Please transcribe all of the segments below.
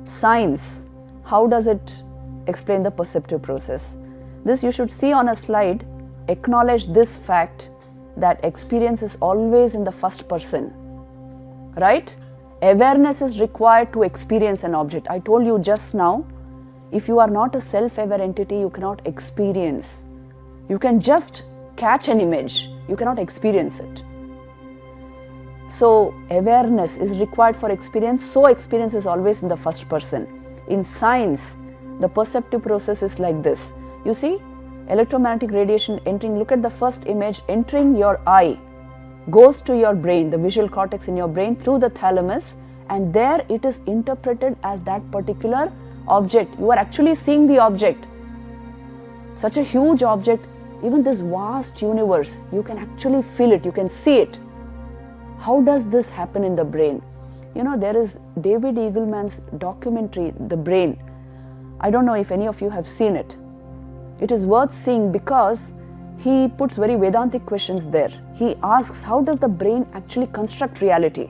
science, how does it explain the perceptive process? This you should see on a slide. Acknowledge this fact that experience is always in the first person, right? Awareness is required to experience an object. I told you just now, if you are not a self-aware entity, you cannot experience. You can just catch an image, you cannot experience it. So awareness is required for experience, so experience is always in the first person. In science, the perceptive process is like this. You see, electromagnetic radiation entering, look at the first image, entering your eye, goes to your brain, the visual cortex in your brain through the thalamus, and there it is interpreted as that particular object. You are actually seeing the object. Such a huge object, even this vast universe, you can actually feel it, you can see it. How does this happen in the brain? You know, there is David Eagleman's documentary, The Brain. I don't know if any of you have seen it. It is worth seeing because he puts very Vedantic questions there. He asks, how does the brain actually construct reality?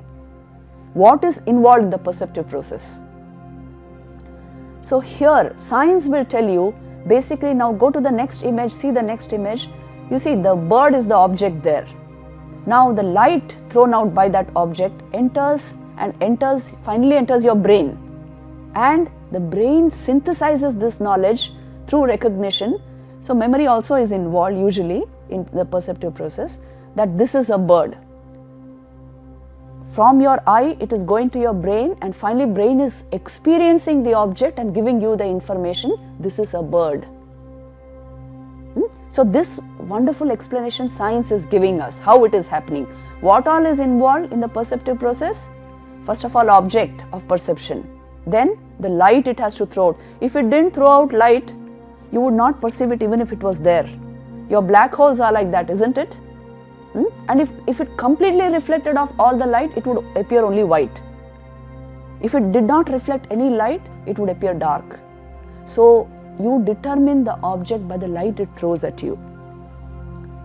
What is involved in the perceptive process? So here, science will tell you, basically now go to the next image, see the next image. You see, the bird is the object there. Now the light thrown out by that object finally enters your brain. And the brain synthesizes this knowledge through recognition. So memory also is involved usually in the perceptive process, that this is a bird. From your eye, it is going to your brain, and finally brain is experiencing the object and giving you the information, this is a bird. So this wonderful explanation science is giving us, how it is happening. What all is involved in the perceptive process? First of all, object of perception. Then the light it has to throw out. If it didn't throw out light, you would not perceive it even if it was there. Your black holes are like that, isn't it? And if it completely reflected off all the light, it would appear only white. If it did not reflect any light, it would appear dark. So you determine the object by the light it throws at you.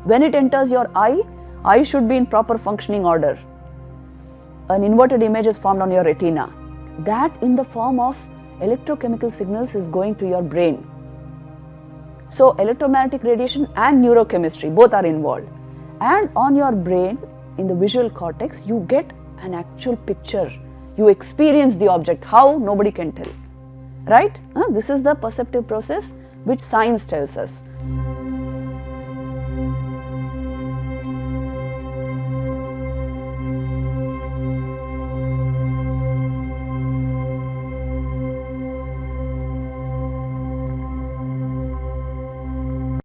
When it enters your eye should be in proper functioning order. An inverted image is formed on your retina. That in the form of electrochemical signals is going to your brain. So electromagnetic radiation and neurochemistry, both are involved. And on your brain, in the visual cortex, you get an actual picture. You experience the object. How? Nobody can tell. Right? This is the perceptive process which science tells us.